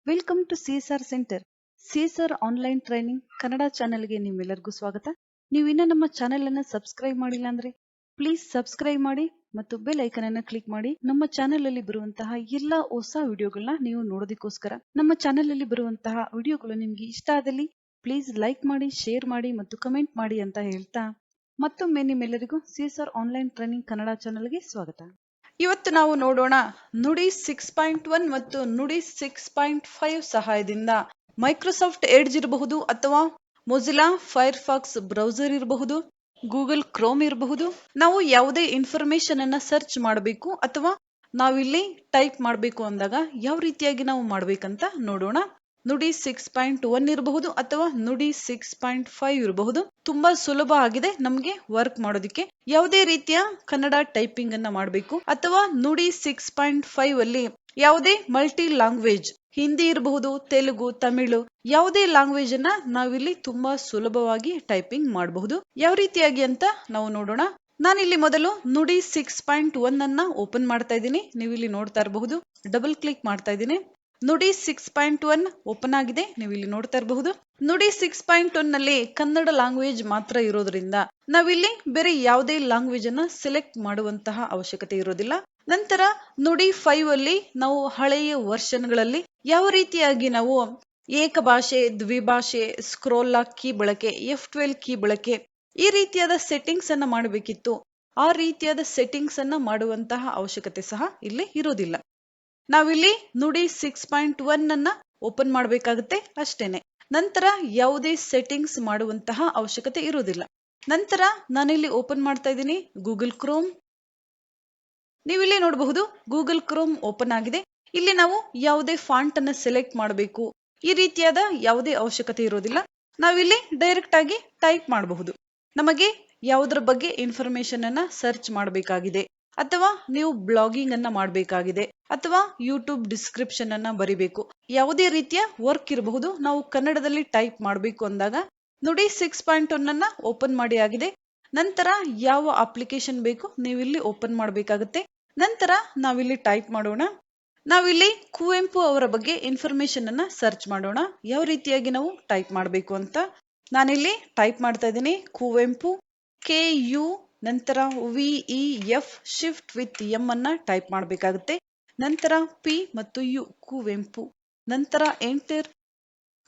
Welcome to CSR centre. CSR online training Kannada ಚಾನೆಲ್ಗೆ ನಿಮ್ಮೆಲ್ಲರಿಗೂ ಸ್ವಾಗತ. ನೀವು ಇನ್ನೂ ನಮ್ಮ ಚಾನೆಲ್ ಅನ್ನು ಸಬ್ಸ್ಕ್ರೈಬ್ ಮಾಡಿಲ್ಲ ಅಂದ್ರೆ ಪ್ಲೀಸ್ ಸಬ್ಸ್ಕ್ರೈಬ್ ಮಾಡಿ ಮತ್ತು ಬೆಲ್ ಐಕನ್ ಅನ್ನು ಕ್ಲಿಕ್ ಮಾಡಿ. ನಮ್ಮ ಚಾನೆಲ್ ಅಲ್ಲಿ ಬರುವಂತಹ ಎಲ್ಲಾ ಹೊಸ ವಿಡಿಯೋಗಳನ್ನ ನೀವು ನೋಡೋದಕ್ಕೋಸ್ಕರ. ನಮ್ಮ ಚಾನೆಲ್ ಅಲ್ಲಿ ಬರುವಂತಹ ವಿಡಿಯೋಗಳು ನಿಮ್ಗೆ ಇಷ್ಟ ಆದಲ್ಲಿ ಪ್ಲೀಸ್ ಲೈಕ್ ಮಾಡಿ, ಶೇರ್ ಮಾಡಿ ಮತ್ತು ಕಮೆಂಟ್ ಮಾಡಿ ಅಂತ ಹೇಳ್ತಾ ಮತ್ತೊಮ್ಮೆ ನಿಮ್ಮೆಲ್ಲರಿಗೂ ಸಿಎಸ್ಆರ್ ಆನ್ಲೈನ್ ಟ್ರೈನಿಂಗ್ ಕನ್ನಡ ಚಾನೆಲ್ಗೆ ಸ್ವಾಗತ. ಇವತ್ತು ನಾವು ನೋಡೋಣ ನುಡಿ 6.1 ಮತ್ತು ನುಡಿ 6.5 ಸಹಾಯದಿಂದ ಮೈಕ್ರೋಸಾಫ್ಟ್ ಎಡ್ಜ್ ಇರಬಹುದು ಅಥವಾ ಮೊಜಿಲಾ ಫೈರ್ಫಾಕ್ಸ್ ಬ್ರೌಸರ್ ಇರಬಹುದು, ಗೂಗಲ್ ಕ್ರೋಮ್ ಇರಬಹುದು. ನಾವು ಯಾವುದೇ ಇನ್ಫಾರ್ಮೇಶನ್ ಅನ್ನ ಸರ್ಚ್ ಮಾಡಬೇಕು ಅಥವಾ ನಾವಿಲ್ಲಿ ಟೈಪ್ ಮಾಡಬೇಕು ಅಂದಾಗ ಯಾವ ರೀತಿಯಾಗಿ ನಾವು ಮಾಡ್ಬೇಕಂತ ನೋಡೋಣ. ನುಡಿ 6.1 ಇರಬಹುದು ಅಥವಾ ನುಡಿ 6.5 ಇರಬಹುದು. ತುಂಬಾ ಸುಲಭ ಆಗಿದೆ ನಮ್ಗೆ ವರ್ಕ್ ಮಾಡೋದಿಕ್ಕೆ. ಯಾವುದೇ ರೀತಿಯ ಕನ್ನಡ ಟೈಪಿಂಗ್ ಅನ್ನ ಮಾಡಬೇಕು ಅಥವಾ ನುಡಿ 6.5 ಅಲ್ಲಿ ಯಾವುದೇ ಮಲ್ಟಿ ಲ್ಯಾಂಗ್ವೇಜ್, ಹಿಂದಿ ಇರಬಹುದು, ತೆಲುಗು, ತಮಿಳು, ಯಾವುದೇ ಲ್ಯಾಂಗ್ವೇಜ್ ಅನ್ನ ನಾವಿಲ್ಲಿ ತುಂಬಾ ಸುಲಭವಾಗಿ ಟೈಪಿಂಗ್ ಮಾಡಬಹುದು. ಯಾವ ರೀತಿಯಾಗಿ ಅಂತ ನಾವು ನೋಡೋಣ. ನಾನಿಲ್ಲಿ ಮೊದಲು ನುಡಿ 6.1 ಅನ್ನ ಓಪನ್ ಮಾಡ್ತಾ ಇದ್ದೀನಿ. ನೀವು ಇಲ್ಲಿ ನೋಡ್ತಾ ಇರಬಹುದು. ಡಬಲ್ ಕ್ಲಿಕ್ ಮಾಡ್ತಾ ಇದ್ದೀನಿ. ನುಡಿ 6.1 ಓಪನ್ ಆಗಿದೆ. ನೀವು ಇಲ್ಲಿ ನೋಡ್ತಾ ಇರಬಹುದು. ನುಡಿ 6.1 ನಲ್ಲಿ ಕನ್ನಡ ಲ್ಯಾಂಗ್ವೇಜ್ ಮಾತ್ರ ಇರೋದ್ರಿಂದ ನಾವಿಲ್ಲಿ ಬೇರೆ ಯಾವುದೇ ಲ್ಯಾಂಗ್ವೇಜ್ ಅನ್ನ ಸೆಲೆಕ್ಟ್ ಮಾಡುವಂತಹ ಅವಶ್ಯಕತೆ ಇರೋದಿಲ್ಲ. ನಂತರ ನುಡಿ 5 ಅಲ್ಲಿ ನಾವು ಹಳೆಯ ವರ್ಷನ್ಗಳಲ್ಲಿ ಯಾವ ರೀತಿಯಾಗಿ ನಾವು ಏಕಭಾಷೆ, ದ್ವಿಭಾಷೆ, ಸ್ಕ್ರೋಲ್ ಲಾಕ್ ಕೀ ಬಳಕೆ, F12 ಕೀ ಬಳಕೆ, ಈ ರೀತಿಯಾದ ಸೆಟ್ಟಿಂಗ್ಸ್ ಅನ್ನ ಮಾಡಬೇಕಿತ್ತು. ಆ ರೀತಿಯಾದ ಸೆಟ್ಟಿಂಗ್ಸ್ ಅನ್ನ ಮಾಡುವಂತಹ ಅವಶ್ಯಕತೆ ಸಹ ಇಲ್ಲಿ ಇರೋದಿಲ್ಲ. ನಾವಿಲ್ಲಿ ನುಡಿ 6.1 ಅನ್ನ ಓಪನ್ ಮಾಡಬೇಕಾಗುತ್ತೆ ಅಷ್ಟೇನೆ. ನಂತರ ಯಾವುದೇ ಸೆಟ್ಟಿಂಗ್ಸ್ ಮಾಡುವಂತಹ ಅವಶ್ಯಕತೆ ಇರೋದಿಲ್ಲ. ನಂತರ ನಾನಿಲ್ಲಿ ಓಪನ್ ಮಾಡ್ತಾ ಇದ್ದೀನಿ ಗೂಗಲ್ ಕ್ರೋಮ್. ನೀವಿಲ್ಲಿ ನೋಡಬಹುದು ಗೂಗಲ್ ಕ್ರೋಮ್ ಓಪನ್ ಆಗಿದೆ. ಇಲ್ಲಿ ನಾವು ಯಾವುದೇ ಫಾಂಟ್ ಅನ್ನ ಸೆಲೆಕ್ಟ್ ಮಾಡಬೇಕು, ಈ ರೀತಿಯಾದ ಯಾವುದೇ ಅವಶ್ಯಕತೆ ಇರೋದಿಲ್ಲ. ನಾವಿಲ್ಲಿ ಡೈರೆಕ್ಟ್ ಆಗಿ ಟೈಪ್ ಮಾಡಬಹುದು. ನಮಗೆ ಯಾವುದರ ಬಗ್ಗೆ ಇನ್ಫಾರ್ಮೇಶನ್ ಅನ್ನ ಸರ್ಚ್ ಮಾಡಬೇಕಾಗಿದೆ ಅಥವಾ ನೀವು ಬ್ಲಾಗಿಂಗ್ ಅನ್ನ ಮಾಡಬೇಕಾಗಿದೆ ಅಥವಾ ಯೂಟ್ಯೂಬ್ ಡಿಸ್ಕ್ರಿಪ್ಷನ್ ಅನ್ನ ಬರಿಬೇಕು, ಯಾವುದೇ ರೀತಿಯ ವರ್ಕ್ ಇರಬಹುದು, ನಾವು ಕನ್ನಡದಲ್ಲಿ ಟೈಪ್ ಮಾಡಬೇಕು ಅಂದಾಗ ನುಡಿ 6.1 ಅನ್ನ ಓಪನ್ ಮಾಡಿ ಆಗಿದೆ. ನಂತರ ಯಾವ ಅಪ್ಲಿಕೇಶನ್ ಬೇಕು ನೀವು ಇಲ್ಲಿ ಓಪನ್ ಮಾಡಬೇಕಾಗುತ್ತೆ. ನಂತರ ನಾವಿಲ್ಲಿ ಟೈಪ್ ಮಾಡೋಣ. ನಾವಿಲ್ಲಿ ಕುವೆಂಪು ಅವರ ಬಗ್ಗೆ ಇನ್ಫಾರ್ಮೇಶನ್ ಅನ್ನ ಸರ್ಚ್ ಮಾಡೋಣ. ಯಾವ ರೀತಿಯಾಗಿ ನಾವು ಟೈಪ್ ಮಾಡಬೇಕು ಅಂತ ನಾನಿಲ್ಲಿ ಟೈಪ್ ಮಾಡ್ತಾ ಇದ್ದೀನಿ. ಕುವೆಂಪು, KU ನಂತರ VEF ಶಿಫ್ಟ್ ವಿತ್ M ಅನ್ನ ಟೈಪ್ ಮಾಡಬೇಕಾಗುತ್ತೆ. ನಂತರ P ಮತ್ತು U ಕುವೆಂಪು, ನಂತರ ಎಂಟರ್.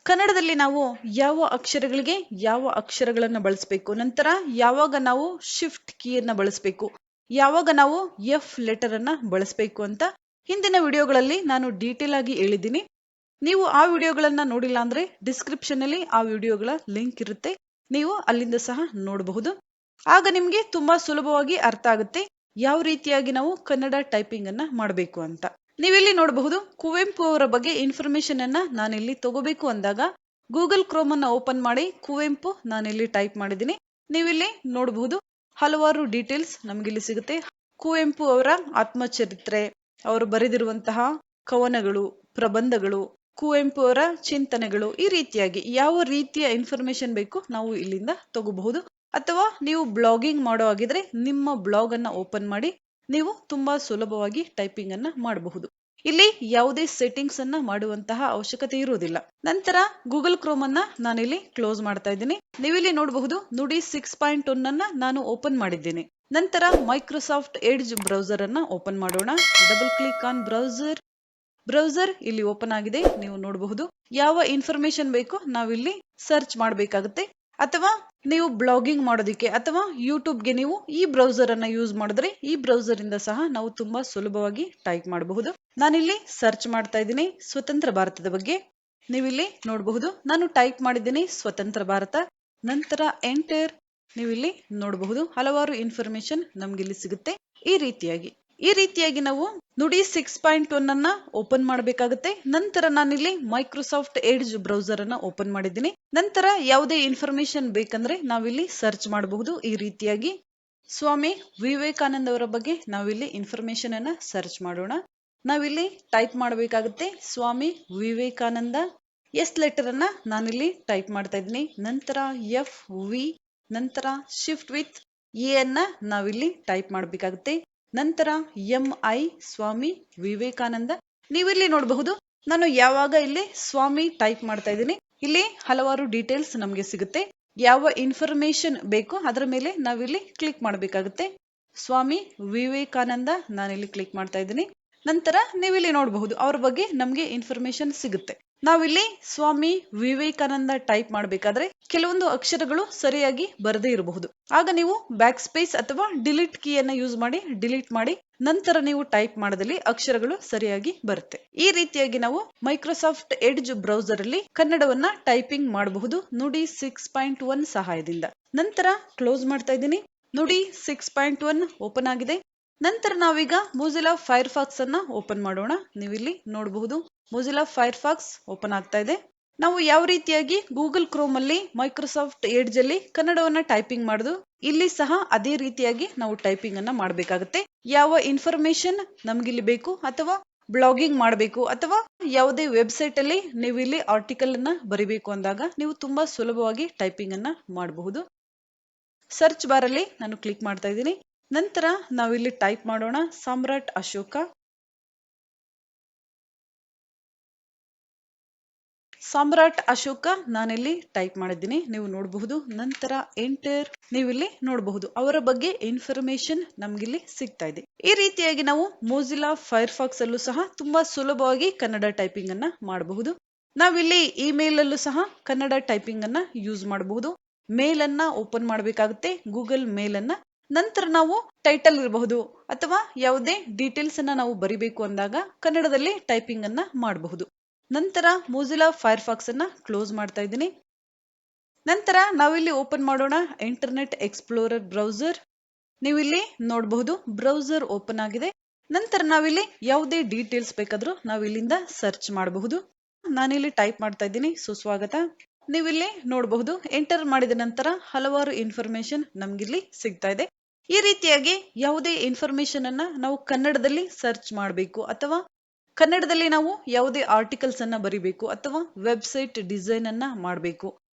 ಕನ್ನಡದಲ್ಲಿ ನಾವು ಯಾವ ಅಕ್ಷರಗಳಿಗೆ ಯಾವ ಅಕ್ಷರಗಳನ್ನ ಬಳಸಬೇಕು, ನಂತರ ಯಾವಾಗ ನಾವು ಶಿಫ್ಟ್ ಕೀಯನ್ನ ಬಳಸಬೇಕು, ಯಾವಾಗ ನಾವು F ಲೆಟರ್ ಅನ್ನ ಬಳಸಬೇಕು ಅಂತ ಹಿಂದಿನ ವಿಡಿಯೋಗಳಲ್ಲಿ ನಾನು ಡೀಟೇಲ್ ಆಗಿ ಹೇಳಿದ್ದೀನಿ. ನೀವು ಆ ವಿಡಿಯೋಗಳನ್ನ ನೋಡಿಲ್ಲ ಅಂದ್ರೆ ಡಿಸ್ಕ್ರಿಪ್ಷನ್ ಅಲ್ಲಿ ಆ ವಿಡಿಯೋಗಳ ಲಿಂಕ್ ಇರುತ್ತೆ, ನೀವು ಅಲ್ಲಿಂದ ಸಹ ನೋಡಬಹುದು. ಆಗ ನಿಮ್ಗೆ ತುಂಬಾ ಸುಲಭವಾಗಿ ಅರ್ಥ ಆಗುತ್ತೆ ಯಾವ ರೀತಿಯಾಗಿ ನಾವು ಕನ್ನಡ ಟೈಪಿಂಗ್ ಅನ್ನ ಮಾಡಬೇಕು ಅಂತ. ನೀವಿಲ್ಲಿ ನೋಡಬಹುದು ಕುವೆಂಪು ಅವರ ಬಗ್ಗೆ ಇನ್ಫಾರ್ಮೇಶನ್ ಅನ್ನ ನಾನಿಲ್ಲಿ ತಗೋಬೇಕು ಅಂದಾಗ ಗೂಗಲ್ ಕ್ರೋಮ್ ಅನ್ನ ಓಪನ್ ಮಾಡಿ ಕುವೆಂಪು ನಾನಿಲ್ಲಿ ಟೈಪ್ ಮಾಡಿದ್ದೀನಿ. ನೀವಿಲ್ಲಿ ನೋಡಬಹುದು ಹಲವಾರು ಡೀಟೇಲ್ಸ್ ನಮ್ಗಿಲ್ಲಿ ಸಿಗುತ್ತೆ. ಕುವೆಂಪು ಅವರ ಆತ್ಮಚರಿತ್ರೆ, ಅವರು ಬರೆದಿರುವಂತಹ ಕವನಗಳು, ಪ್ರಬಂಧಗಳು, ಕುವೆಂಪು ಅವರ ಚಿಂತನೆಗಳು, ಈ ರೀತಿಯಾಗಿ ಯಾವ ರೀತಿಯ ಇನ್ಫಾರ್ಮೇಶನ್ ಬೇಕು ನಾವು ಇಲ್ಲಿಂದ ತಗೋಬಹುದು. ಅಥವಾ ನೀವು ಬ್ಲಾಗಿಂಗ್ ಮಾಡೋ ಆಗಿದ್ರೆ ನಿಮ್ಮ ಬ್ಲಾಗ್ ಅನ್ನ ಓಪನ್ ಮಾಡಿ ನೀವು ತುಂಬಾ ಸುಲಭವಾಗಿ ಟೈಪಿಂಗ್ ಅನ್ನ ಮಾಡಬಹುದು. ಇಲ್ಲಿ ಯಾವುದೇ ಸೆಟ್ಟಿಂಗ್ಸ್ ಅನ್ನ ಮಾಡುವಂತಹ ಅವಶ್ಯಕತೆ ಇರುವುದಿಲ್ಲ. ನಂತರ ಗೂಗಲ್ ಕ್ರೋಮ್ ಅನ್ನ ನಾನಿಲ್ಲಿ ಕ್ಲೋಸ್ ಮಾಡ್ತಾ ಇದ್ದೀನಿ. ನೀವಿಲ್ಲಿ ನೋಡಬಹುದು ನುಡಿ 6.1 ಅನ್ನ ನಾನು ಓಪನ್ ಮಾಡಿದ್ದೀನಿ. ನಂತರ ಮೈಕ್ರೋಸಾಫ್ಟ್ ಎಡ್ಜ್ ಬ್ರೌಸರ್ ಅನ್ನ ಓಪನ್ ಮಾಡೋಣ. Double click on browser. Browser ಇಲ್ಲಿ ಓಪನ್ ಆಗಿದೆ. ನೀವು ನೋಡಬಹುದು ಯಾವ ಇನ್ಫಾರ್ಮೇಶನ್ ಬೇಕು ನಾವಿಲ್ಲಿ ಸರ್ಚ್ ಮಾಡಬೇಕಾಗುತ್ತೆ. ಅಥವಾ ನೀವು ಬ್ಲಾಗಿಂಗ್ ಮಾಡೋದಿಕ್ಕೆ ಅಥವಾ ಯೂಟ್ಯೂಬ್ಗೆ ನೀವು ಈ ಬ್ರೌಸರ್ ಅನ್ನ ಯೂಸ್ ಮಾಡಿದ್ರೆ ಈ ಬ್ರೌಸರ್ ಇಂದ ಸಹ ನಾವು ತುಂಬಾ ಸುಲಭವಾಗಿ ಟೈಪ್ ಮಾಡಬಹುದು. ನಾನಿಲ್ಲಿ ಸರ್ಚ್ ಮಾಡ್ತಾ ಇದ್ದೀನಿ ಸ್ವತಂತ್ರ ಭಾರತದ ಬಗ್ಗೆ. ನೀವಿಲ್ಲಿ ನೋಡಬಹುದು ನಾನು ಟೈಪ್ ಮಾಡಿದ್ದೀನಿ ಸ್ವತಂತ್ರ ಭಾರತ. ನಂತರ ಎಂಟರ್. ನೀವಿಲ್ಲಿ ನೋಡಬಹುದು ಹಲವಾರು ಇನ್ಫಾರ್ಮೇಶನ್ ನಮ್ಗೆ ಇಲ್ಲಿ ಸಿಗುತ್ತೆ. ಈ ರೀತಿಯಾಗಿ ನಾವು ನುಡಿ 6.1 ಅನ್ನ ಓಪನ್ ಮಾಡಬೇಕಾಗುತ್ತೆ. ನಂತರ ನಾನಿಲ್ಲಿ ಮೈಕ್ರೋಸಾಫ್ಟ್ ಎಡ್ಜ್ ಬ್ರೌಸರ್ ಅನ್ನ ಓಪನ್ ಮಾಡಿದ್ದೀನಿ. ನಂತರ ಯಾವುದೇ ಇನ್ಫಾರ್ಮೇಶನ್ ಬೇಕಂದ್ರೆ ನಾವಿಲ್ಲಿ ಸರ್ಚ್ ಮಾಡಬಹುದು. ಈ ರೀತಿಯಾಗಿ ಸ್ವಾಮಿ ವಿವೇಕಾನಂದ ಅವರ ಬಗ್ಗೆ ನಾವಿಲ್ಲಿ ಇನ್ಫಾರ್ಮೇಶನ್ ಅನ್ನ ಸರ್ಚ್ ಮಾಡೋಣ. ನಾವಿಲ್ಲಿ ಟೈಪ್ ಮಾಡಬೇಕಾಗುತ್ತೆ ಸ್ವಾಮಿ ವಿವೇಕಾನಂದ. S ಲೆಟರ್ ಅನ್ನ ನಾನಿಲ್ಲಿ ಟೈಪ್ ಮಾಡ್ತಾ ಇದ್ದೀನಿ. ನಂತರ FV, ನಂತರ ಶಿಫ್ಟ್ ವಿತ್ A ಅನ್ನ ನಾವಿಲ್ಲಿ ಟೈಪ್ ಮಾಡಬೇಕಾಗುತ್ತೆ. ನಂತರ MI ಸ್ವಾಮಿ ವಿವೇಕಾನಂದ. ನೀವಿಲ್ಲಿ ನೋಡಬಹುದು ನಾನು ಯಾವಾಗ ಇಲ್ಲಿ ಸ್ವಾಮಿ ಟೈಪ್ ಮಾಡ್ತಾ ಇದ್ದೀನಿ, ಇಲ್ಲಿ ಹಲವಾರು ಡೀಟೇಲ್ಸ್ ನಮಗೆ ಸಿಗುತ್ತೆ. ಯಾವ ಇನ್ಫಾರ್ಮೇಶನ್ ಬೇಕೋ ಅದರ ಮೇಲೆ ನಾವಿಲ್ಲಿ ಕ್ಲಿಕ್ ಮಾಡಬೇಕಾಗುತ್ತೆ. ಸ್ವಾಮಿ ವಿವೇಕಾನಂದ ನಾನಿಲ್ಲಿ ಕ್ಲಿಕ್ ಮಾಡ್ತಾ ಇದ್ದೀನಿ. ನಂತರ ನೀವಿಲ್ಲಿ ನೋಡಬಹುದು ಅವ್ರ ಬಗ್ಗೆ ನಮಗೆ ಇನ್ಫಾರ್ಮೇಶನ್ ಸಿಗುತ್ತೆ. ನಾವಿಲ್ಲಿ ಸ್ವಾಮಿ ವಿವೇಕಾನಂದ ಟೈಪ್ ಮಾಡಬೇಕಾದ್ರೆ ಕೆಲವೊಂದು ಅಕ್ಷರಗಳು ಸರಿಯಾಗಿ ಬರದೇ ಇರಬಹುದು. ಆಗ ನೀವು ಬ್ಯಾಕ್ ಸ್ಪೇಸ್ ಅಥವಾ ಡಿಲೀಟ್ ಕೀಯನ್ನು ಯೂಸ್ ಮಾಡಿ ಡಿಲೀಟ್ ಮಾಡಿ ನಂತರ ನೀವು ಟೈಪ್ ಮಾಡಿದಲ್ಲಿ ಅಕ್ಷರಗಳು ಸರಿಯಾಗಿ ಬರುತ್ತೆ. ಈ ರೀತಿಯಾಗಿ ನಾವು ಮೈಕ್ರೋಸಾಫ್ಟ್ ಎಡ್ಜ್ ಬ್ರೌಸರ್ ಅಲ್ಲಿ ಕನ್ನಡವನ್ನ ಟೈಪಿಂಗ್ ಮಾಡಬಹುದು ನುಡಿ 6.1 ಸಹಾಯದಿಂದ. ನಂತರ ಕ್ಲೋಸ್ ಮಾಡ್ತಾ ಇದ್ದೀನಿ. ನುಡಿ 6.1 ಓಪನ್ ಆಗಿದೆ. ನಂತರ ನಾವೀಗ ಮೊಜಿಲ್ಲಾ ಫೈರ್ಫಾಕ್ಸ್ ಅನ್ನ ಓಪನ್ ಮಾಡೋಣ. ನೀವಿಲ್ಲಿ ನೋಡಬಹುದು ಮೊಜಿಲ್ಲಾ ಫೈರ್ಫಾಕ್ಸ್ ಓಪನ್ ಆಗ್ತಾ ಇದೆ. ನಾವು ಯಾವ ರೀತಿಯಾಗಿ ಗೂಗಲ್ ಕ್ರೋಮ್ ಅಲ್ಲಿ ಮೈಕ್ರೋಸಾಫ್ಟ್ ಎಡ್ಜ್ ಅಲ್ಲಿ ಕನ್ನಡವನ್ನ ಟೈಪಿಂಗ್ ಮಾಡುದು, ಇಲ್ಲಿ ಸಹ ಅದೇ ರೀತಿಯಾಗಿ ನಾವು ಟೈಪಿಂಗ್ ಅನ್ನ ಮಾಡಬೇಕಾಗುತ್ತೆ. ಯಾವ ಇನ್ಫಾರ್ಮೇಶನ್ ನಮ್ಗಿಲ್ಲಿ ಬೇಕು ಅಥವಾ ಬ್ಲಾಗಿಂಗ್ ಮಾಡಬೇಕು ಅಥವಾ ಯಾವುದೇ ವೆಬ್ಸೈಟ್ ಅಲ್ಲಿ ನೀವು ಇಲ್ಲಿ ಆರ್ಟಿಕಲ್ ಅನ್ನ ಬರಿಬೇಕು ಅಂದಾಗ ನೀವು ತುಂಬಾ ಸುಲಭವಾಗಿ ಟೈಪಿಂಗ್ ಅನ್ನ ಮಾಡಬಹುದು. ಸರ್ಚ್ ಬಾರ್ ಅಲ್ಲಿ ನಾನು ಕ್ಲಿಕ್ ಮಾಡ್ತಾ ಇದ್ದೀನಿ. ನಂತರ ನಾವಿಲ್ಲಿ ಟೈಪ್ ಮಾಡೋಣ ಸಾಮ್ರಾಟ್ ಅಶೋಕ. ಸಾಮ್ರಾಟ್ ಅಶೋಕ ನಾನಿಲ್ಲಿ ಟೈಪ್ ಮಾಡಿದ್ದೀನಿ, ನೀವು ನೋಡಬಹುದು. ನಂತರ ಎಂಟರ್, ನೀವಿಲ್ಲಿ ನೋಡಬಹುದು ಅವರ ಬಗ್ಗೆ ಇನ್ಫಾರ್ಮೇಶನ್ ನಮ್ಗಿಲ್ಲಿ ಸಿಗ್ತಾ ಇದೆ. ಈ ರೀತಿಯಾಗಿ ನಾವು ಮೊಜಿಲ್ಲಾ ಫೈರ್ಫಾಕ್ಸ್ ಅಲ್ಲೂ ಸಹ ತುಂಬಾ ಸುಲಭವಾಗಿ ಕನ್ನಡ ಟೈಪಿಂಗ್ ಅನ್ನ ಮಾಡಬಹುದು. ನಾವಿಲ್ಲಿ ಇಮೇಲ್ ಅಲ್ಲೂ ಸಹ ಕನ್ನಡ ಟೈಪಿಂಗ್ ಅನ್ನ ಯೂಸ್ ಮಾಡಬಹುದು. ಮೇಲ್ ಅನ್ನ ಓಪನ್ ಮಾಡಬೇಕಾಗುತ್ತೆ, ಗೂಗಲ್ ಮೇಲ್ ಅನ್ನ. ನಂತರ ನಾವು ಟೈಟಲ್ ಇರಬಹುದು ಅಥವಾ ಯಾವುದೇ ಡೀಟೇಲ್ಸ್ ಅನ್ನ ನಾವು ಬರಿಬೇಕು ಅಂದಾಗ ಕನ್ನಡದಲ್ಲಿ ಟೈಪಿಂಗ್ ಅನ್ನ ಮಾಡಬಹುದು. ನಂತರ ಮೊಜಿಲ್ಲಾ ಫೈರ್ಫಾಕ್ಸ್ ಅನ್ನ ಕ್ಲೋಸ್ ಮಾಡ್ತಾ ಇದ್ದೀನಿ. ನಂತರ ನಾವಿಲ್ಲಿ ಓಪನ್ ಮಾಡೋಣ ಇಂಟರ್ನೆಟ್ ಎಕ್ಸ್ಪ್ಲೋರರ್ ಬ್ರೌಸರ್. ನೀವು ಇಲ್ಲಿ ನೋಡಬಹುದು ಬ್ರೌಸರ್ ಓಪನ್ ಆಗಿದೆ. ನಂತರ ನಾವಿಲ್ಲಿ ಯಾವುದೇ ಡೀಟೇಲ್ಸ್ ಬೇಕಾದ್ರೂ ನಾವು ಇಲ್ಲಿಂದ ಸರ್ಚ್ ಮಾಡಬಹುದು. ನಾನಿಲ್ಲಿ ಟೈಪ್ ಮಾಡ್ತಾ ಇದ್ದೀನಿ ಸುಸ್ವಾಗತ. ನೀವಿಲ್ಲಿ ನೋಡಬಹುದು ಎಂಟರ್ ಮಾಡಿದ ನಂತರ ಹಲವಾರು ಇನ್ಫಾರ್ಮೇಶನ್ ನಮ್ಗಿಲ್ಲಿ ಸಿಗ್ತಾ ಇದೆ. ಈ ರೀತಿಯಾಗಿ ಯಾವುದೇ ಇನ್ಫಾರ್ಮೇಶನ್ ಅನ್ನ ನಾವು ಕನ್ನಡದಲ್ಲಿ ಸರ್ಚ್ ಮಾಡಬೇಕು ಅಥವಾ ಕನ್ನಡದಲ್ಲಿ ನಾವು ಯಾವುದೇ ಆರ್ಟಿಕಲ್ಸ್ ಅನ್ನ ಬರಿಬೇಕು ಅಥವಾ ವೆಬ್ಸೈಟ್ ಡಿಸೈನ್ ಅನ್ನ ಮಾಡಬೇಕು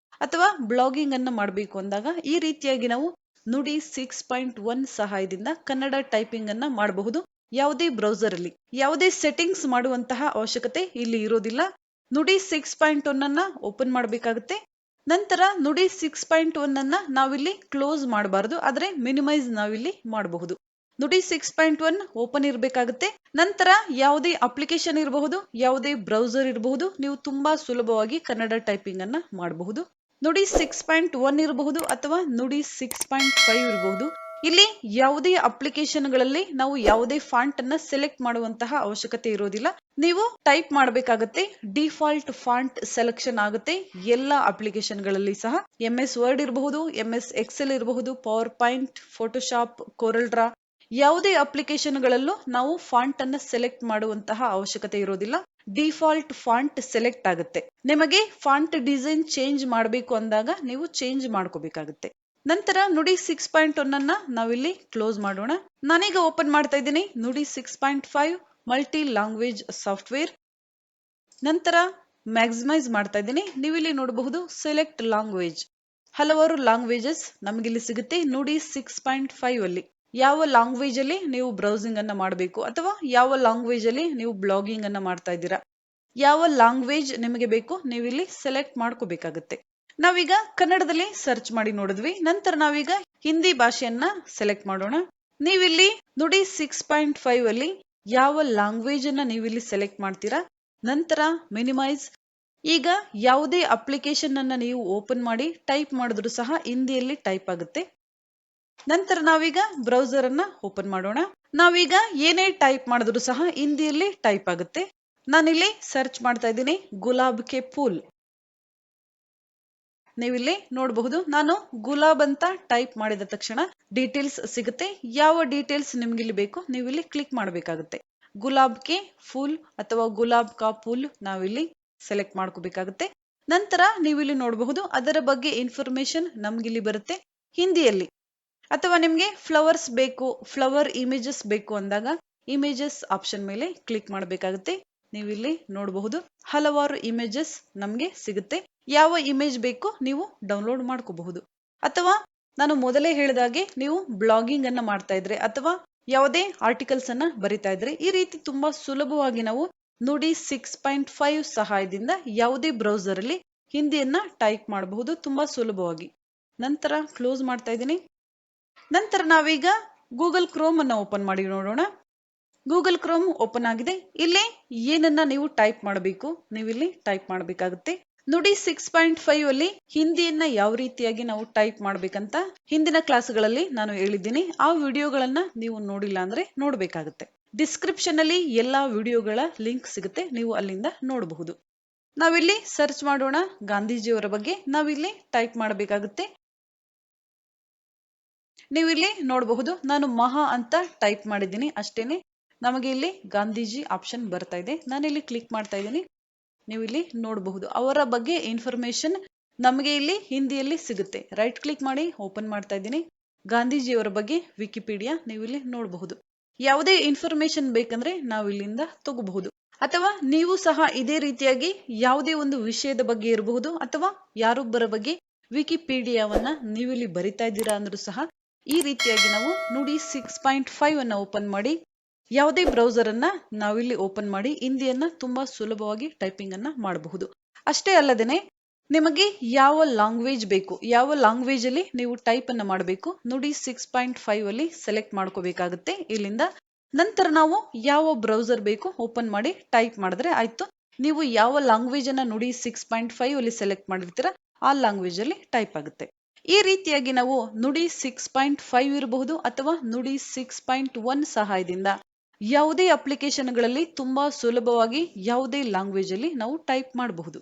ಅಥವಾ ಬ್ಲಾಗಿಂಗ್ ಅನ್ನ ಮಾಡಬೇಕು ಅಂದಾಗ ಈ ರೀತಿಯಾಗಿ ನಾವು ನುಡಿ 6.1 ಸಹಾಯದಿಂದ ಕನ್ನಡ ಟೈಪಿಂಗ್ ಅನ್ನ ಮಾಡಬಹುದು. ಯಾವುದೇ ಬ್ರೌಸರ್ ಅಲ್ಲಿ ಯಾವುದೇ ಸೆಟ್ಟಿಂಗ್ಸ್ ಮಾಡುವಂತಹ ಅವಶ್ಯಕತೆ ಇಲ್ಲಿ ಇರೋದಿಲ್ಲ. ನುಡಿ 6.1 ಅನ್ನ ಓಪನ್ ಮಾಡಬೇಕಾಗುತ್ತೆ. ನಂತರ ನುಡಿ 6.1 ಅನ್ನ ನಾವಿಲ್ಲಿ ಕ್ಲೋಸ್ ಮಾಡಬಾರದು, ಆದ್ರೆ ಮಿನಿಮೈಸ್ ನಾವಿಲ್ಲಿ ಮಾಡಬಹುದು. ನುಡಿ 6.1 ಓಪನ್ ಇರಬೇಕಾಗುತ್ತೆ. ನಂತರ ಯಾವುದೇ ಅಪ್ಲಿಕೇಶನ್ ಇರಬಹುದು, ಯಾವುದೇ ಬ್ರೌಸರ್ ಇರಬಹುದು, ನೀವು ತುಂಬಾ ಸುಲಭವಾಗಿ ಕನ್ನಡ ಟೈಪಿಂಗ್ ಅನ್ನ ಮಾಡಬಹುದು. ನುಡಿ 6.1 ಇರಬಹುದು ಅಥವಾ ನುಡಿ 6.5 ಇರಬಹುದು. ಇಲ್ಲಿ ಯಾವುದೇ ಅಪ್ಲಿಕೇಶನ್ ಗಳಲ್ಲಿ ನಾವು ಯಾವುದೇ ಫಾಂಟ್ ಅನ್ನ ಸೆಲೆಕ್ಟ್ ಮಾಡುವಂತಹ ಅವಶ್ಯಕತೆ ಇರೋದಿಲ್ಲ. ನೀವು ಟೈಪ್ ಮಾಡಬೇಕಾಗುತ್ತೆ, ಡಿಫಾಲ್ಟ್ ಫಾಂಟ್ ಸೆಲೆಕ್ಷನ್ ಆಗುತ್ತೆ ಎಲ್ಲ ಅಪ್ಲಿಕೇಶನ್ ಗಳಲ್ಲಿ ಸಹ. MS ವರ್ಡ್ ಇರಬಹುದು, MS ಎಕ್ಸೆಲ್ ಇರಬಹುದು, power point, Photoshop, coral draw, ಯಾವುದೇ ಅಪ್ಲಿಕೇಶನ್ ಗಳಲ್ಲೂ ನಾವು ಫಾಂಟ್ ಅನ್ನ ಸೆಲೆಕ್ಟ್ ಮಾಡುವಂತಹ ಅವಶ್ಯಕತೆ ಇರೋದಿಲ್ಲ. ಡಿಫಾಲ್ಟ್ ಫಾಂಟ್ ಸೆಲೆಕ್ಟ್ ಆಗುತ್ತೆ. ನಿಮಗೆ ಫಾಂಟ್ ಡಿಸೈನ್ ಚೇಂಜ್ ಮಾಡಬೇಕು ಅಂದಾಗ ನೀವು ಚೇಂಜ್ ಮಾಡ್ಕೋಬೇಕಾಗುತ್ತೆ. ನಂತರ ನುಡಿ 6.1 ಅನ್ನ ನಾವಿಲ್ಲಿ ಕ್ಲೋಸ್ ಮಾಡೋಣ. ನಾನೀಗ ಓಪನ್ ಮಾಡ್ತಾ ಇದ್ದೀನಿ ನುಡಿ 6.5 ಮಲ್ಟಿ ಲ್ಯಾಂಗ್ವೇಜ್ ಸಾಫ್ಟ್ವೇರ್. ನಂತರ ಮ್ಯಾಕ್ಸಿಮೈಸ್ ಮಾಡ್ತಾ ಇದ್ದೀನಿ. ನೀವಿಲ್ಲಿ ನೋಡಬಹುದು ಸೆಲೆಕ್ಟ್ ಲ್ಯಾಂಗ್ವೇಜ್, ಹಲವಾರು ಲ್ಯಾಂಗ್ವೇಜಸ್ ನಮಗಿಲ್ಲಿ ಸಿಗುತ್ತೆ ನುಡಿ 6.5 ಅಲ್ಲಿ. ಯಾವ ಲ್ಯಾಂಗ್ವೇಜ್ ಅಲ್ಲಿ ನೀವು ಬ್ರೌಸಿಂಗ್ ಅನ್ನ ಮಾಡಬೇಕು ಅಥವಾ ಯಾವ ಲ್ಯಾಂಗ್ವೇಜ್ ಅಲ್ಲಿ ನೀವು ಬ್ಲಾಗಿಂಗ್ ಅನ್ನ ಮಾಡ್ತಾ ಇದ್ದೀರಾ, ಯಾವ ಲ್ಯಾಂಗ್ವೇಜ್ ನಿಮಗೆ ಬೇಕು ನೀವು ಇಲ್ಲಿ ಸೆಲೆಕ್ಟ್ ಮಾಡ್ಕೋಬೇಕಾಗುತ್ತೆ. ನಾವೀಗ ಕನ್ನಡದಲ್ಲಿ ಸರ್ಚ್ ಮಾಡಿ ನೋಡಿದ್ವಿ. ನಂತರ ನಾವೀಗ ಹಿಂದಿ ಭಾಷೆಯನ್ನ ಸೆಲೆಕ್ಟ್ ಮಾಡೋಣ. ನೀವಿಲ್ಲಿ ನುಡಿ 6.5 ಅಲ್ಲಿ ಯಾವ ಲ್ಯಾಂಗ್ವೇಜ್ ಅನ್ನ ನೀವಿಲ್ಲಿ ಸೆಲೆಕ್ಟ್ ಮಾಡ್ತೀರಾ. ನಂತರ ಮಿನಿಮೈಸ್. ಈಗ ಯಾವುದೇ ಅಪ್ಲಿಕೇಶನ್ ಅನ್ನ ನೀವು ಓಪನ್ ಮಾಡಿ ಟೈಪ್ ಮಾಡಿದ್ರು ಸಹ ಹಿಂದಿಯಲ್ಲಿ ಟೈಪ್ ಆಗುತ್ತೆ. ನಂತರ ನಾವೀಗ ಬ್ರೌಸರ್ ಅನ್ನ ಓಪನ್ ಮಾಡೋಣ. ನಾವೀಗ ಏನೇ ಟೈಪ್ ಮಾಡಿದ್ರು ಸಹ ಹಿಂದಿಯಲ್ಲಿ ಟೈಪ್ ಆಗುತ್ತೆ. ನಾನಿಲ್ಲಿ ಸರ್ಚ್ ಮಾಡ್ತಾ ಇದ್ದೀನಿ ಗುಲಾಬ್ ಕೆ ಫೂಲ್. ನೀವಿಲ್ಲಿ ನೋಡಬಹುದು ನಾನು ಗುಲಾಬ್ ಅಂತ ಟೈಪ್ ಮಾಡಿದ ತಕ್ಷಣ ಡೀಟೇಲ್ಸ್ ಸಿಗುತ್ತೆ. ಯಾವ ಡೀಟೇಲ್ಸ್ ನಿಮ್ಗೆ ಇಲ್ಲಿ ಬೇಕು ನೀವು ಇಲ್ಲಿ ಕ್ಲಿಕ್ ಮಾಡಬೇಕಾಗುತ್ತೆ. ಗುಲಾಬ್ ಕೆ ಫೂಲ್ ಅಥವಾ ಗುಲಾಬ್ ಕಾ ಫೂಲ್ ನಾವಿಲ್ಲಿ ಸೆಲೆಕ್ಟ್ ಮಾಡ್ಕೋಬೇಕಾಗುತ್ತೆ. ನಂತರ ನೀವಿಲ್ಲಿ ನೋಡಬಹುದು ಅದರ ಬಗ್ಗೆ ಇನ್ಫಾರ್ಮೇಶನ್ ನಮ್ಗಿಲ್ಲಿ ಬರುತ್ತೆ ಹಿಂದಿಯಲ್ಲಿ. ಅಥವಾ ನಿಮ್ಗೆ ಫ್ಲವರ್ಸ್ ಬೇಕು, ಫ್ಲವರ್ ಇಮೇಜಸ್ ಬೇಕು ಅಂದಾಗ ಇಮೇಜಸ್ ಆಪ್ಷನ್ ಮೇಲೆ ಕ್ಲಿಕ್ ಮಾಡಬೇಕಾಗುತ್ತೆ. ನೀವಿಲ್ಲಿ ನೋಡಬಹುದು ಹಲವಾರು ಇಮೇಜಸ್ ನಮ್ಗೆ ಸಿಗುತ್ತೆ. ಯಾವ ಇಮೇಜ್ ಬೇಕು ನೀವು ಡೌನ್ಲೋಡ್ ಮಾಡ್ಕೋಬಹುದು. ಅಥವಾ ನಾನು ಮೊದಲೇ ಹೇಳಿದಾಗೆ ನೀವು ಬ್ಲಾಗಿಂಗ್ ಅನ್ನ ಮಾಡ್ತಾ ಇದ್ರೆ ಅಥವಾ ಯಾವುದೇ ಆರ್ಟಿಕಲ್ಸ್ ಅನ್ನ ಬರಿತಾ ಇದ್ರೆ ಈ ರೀತಿ ತುಂಬಾ ಸುಲಭವಾಗಿ ನಾವು ನುಡಿ 6.5 ಸಹಾಯದಿಂದ ಯಾವುದೇ ಬ್ರೌಸರ್ ಅಲ್ಲಿ ಹಿಂದಿಯನ್ನ ಟೈಪ್ ಮಾಡಬಹುದು ತುಂಬಾ ಸುಲಭವಾಗಿ. ನಂತರ ಕ್ಲೋಸ್ ಮಾಡ್ತಾ ಇದ್ದೀನಿ. ನಂತರ ನಾವೀಗ ಗೂಗಲ್ ಕ್ರೋಮ್ ಅನ್ನ ಓಪನ್ ಮಾಡಿ ನೋಡೋಣ. ಗೂಗಲ್ ಕ್ರೋಮ್ ಓಪನ್ ಆಗಿದೆ. ಇಲ್ಲಿ ಏನನ್ನ ನೀವು ಟೈಪ್ ಮಾಡಬೇಕು, ನೀವು ಇಲ್ಲಿ ಟೈಪ್ ಮಾಡಬೇಕಾಗುತ್ತೆ. ನುಡಿ 6.5 ಅಲ್ಲಿ ಹಿಂದಿಯನ್ನ ಯಾವ ರೀತಿಯಾಗಿ ನಾವು ಟೈಪ್ ಮಾಡ್ಬೇಕಂತ ಹಿಂದಿನ ಕ್ಲಾಸ್ಗಳಲ್ಲಿ ನಾನು ಹೇಳಿದ್ದೀನಿ. ಆ ವಿಡಿಯೋಗಳನ್ನ ನೀವು ನೋಡಿಲ್ಲ ಅಂದ್ರೆ ನೋಡ್ಬೇಕಾಗುತ್ತೆ. ಡಿಸ್ಕ್ರಿಪ್ಷನ್ ಅಲ್ಲಿ ಎಲ್ಲಾ ವಿಡಿಯೋಗಳ ಲಿಂಕ್ ಸಿಗುತ್ತೆ, ನೀವು ಅಲ್ಲಿಂದ ನೋಡಬಹುದು. ನಾವಿಲ್ಲಿ ಸರ್ಚ್ ಮಾಡೋಣ ಗಾಂಧೀಜಿಯವರ ಬಗ್ಗೆ. ನಾವಿಲ್ಲಿ ಟೈಪ್ ಮಾಡಬೇಕಾಗುತ್ತೆ. ನೀವು ಇಲ್ಲಿ ನೋಡಬಹುದು, ನಾನು ಮಹಾ ಅಂತ ಟೈಪ್ ಮಾಡಿದ್ದೀನಿ ಅಷ್ಟೇನೆ. ನಮಗೆ ಇಲ್ಲಿ ಗಾಂಧೀಜಿ ಆಪ್ಷನ್ ಬರ್ತಾ ಇದೆ. ನಾನು ಇಲ್ಲಿ ಕ್ಲಿಕ್ ಮಾಡ್ತಾ ಇದ್ದೀನಿ. ನೀವು ಇಲ್ಲಿ ನೋಡಬಹುದು ಅವರ ಬಗ್ಗೆ ಇನ್ಫಾರ್ಮೇಶನ್ ನಮಗೆ ಇಲ್ಲಿ ಹಿಂದಿಯಲ್ಲಿ ಸಿಗುತ್ತೆ. ರೈಟ್ ಕ್ಲಿಕ್ ಮಾಡಿ ಓಪನ್ ಮಾಡ್ತಾ ಇದ್ದೀನಿ. ಗಾಂಧೀಜಿಯವರ ಬಗ್ಗೆ ವಿಕಿಪೀಡಿಯಾ ನೀವು ಇಲ್ಲಿ ನೋಡಬಹುದು. ಯಾವುದೇ ಇನ್ಫಾರ್ಮೇಶನ್ ಬೇಕಂದ್ರೆ ನಾವು ಇಲ್ಲಿಂದ ತಗೋಬಹುದು. ಅಥವಾ ನೀವು ಸಹ ಇದೇ ರೀತಿಯಾಗಿ ಯಾವುದೇ ಒಂದು ವಿಷಯದ ಬಗ್ಗೆ ಇರಬಹುದು ಅಥವಾ ಯಾರೊಬ್ಬರ ಬಗ್ಗೆ ವಿಕಿಪೀಡಿಯಾವನ್ನ ನೀವು ಇಲ್ಲಿ ಬರಿತಾ ಇದ್ದೀರಾ ಅಂದ್ರೂ ಸಹ ಈ ರೀತಿಯಾಗಿ ನಾವು ನುಡಿ 6.5 ಅನ್ನ ಓಪನ್ ಮಾಡಿ ಯಾವುದೇ ಬ್ರೌಸರ್ ಅನ್ನ ನಾವಿಲ್ಲಿ ಓಪನ್ ಮಾಡಿ ಹಿಂದಿಯನ್ನ ತುಂಬಾ ಸುಲಭವಾಗಿ ಟೈಪಿಂಗ್ ಅನ್ನ ಮಾಡಬಹುದು. ಅಷ್ಟೇ ಅಲ್ಲದೇನೆ ನಿಮಗೆ ಯಾವ ಲ್ಯಾಂಗ್ವೇಜ್ ಬೇಕು, ಯಾವ ಲ್ಯಾಂಗ್ವೇಜ್ ಅಲ್ಲಿ ನೀವು ಟೈಪ್ ಅನ್ನ ಮಾಡಬೇಕು ನುಡಿ 6.5 ಅಲ್ಲಿ ಸೆಲೆಕ್ಟ್ ಮಾಡ್ಕೋಬೇಕಾಗುತ್ತೆ ಇಲ್ಲಿಂದ. ನಂತರ ನಾವು ಯಾವ ಬ್ರೌಸರ್ ಬೇಕು ಓಪನ್ ಮಾಡಿ ಟೈಪ್ ಮಾಡಿದ್ರೆ ಆಯ್ತು. ನೀವು ಯಾವ ಲ್ಯಾಂಗ್ವೇಜ್ ಅನ್ನ ನುಡಿ 6.5 ಅಲ್ಲಿ ಸೆಲೆಕ್ಟ್ ಮಾಡಿರ್ತೀರಾ ಆ ಲ್ಯಾಂಗ್ವೇಜ್ ಅಲ್ಲಿ ಟೈಪ್ ಆಗುತ್ತೆ. ಈ ರೀತಿಯಾಗಿ ನಾವು ನುಡಿ 6.5 ಇರಬಹುದು ಅಥವಾ ನುಡಿ 6.1 ಸಹಾಯದಿಂದ ಯಾವುದೇ ಅಪ್ಲಿಕೇಶನ್ಗಳಲ್ಲಿ ತುಂಬಾ ಸುಲಭವಾಗಿ ಯಾವುದೇ ಲ್ಯಾಂಗ್ವೇಜ್ ಅಲ್ಲಿ ನಾವು ಟೈಪ್ ಮಾಡಬಹುದು.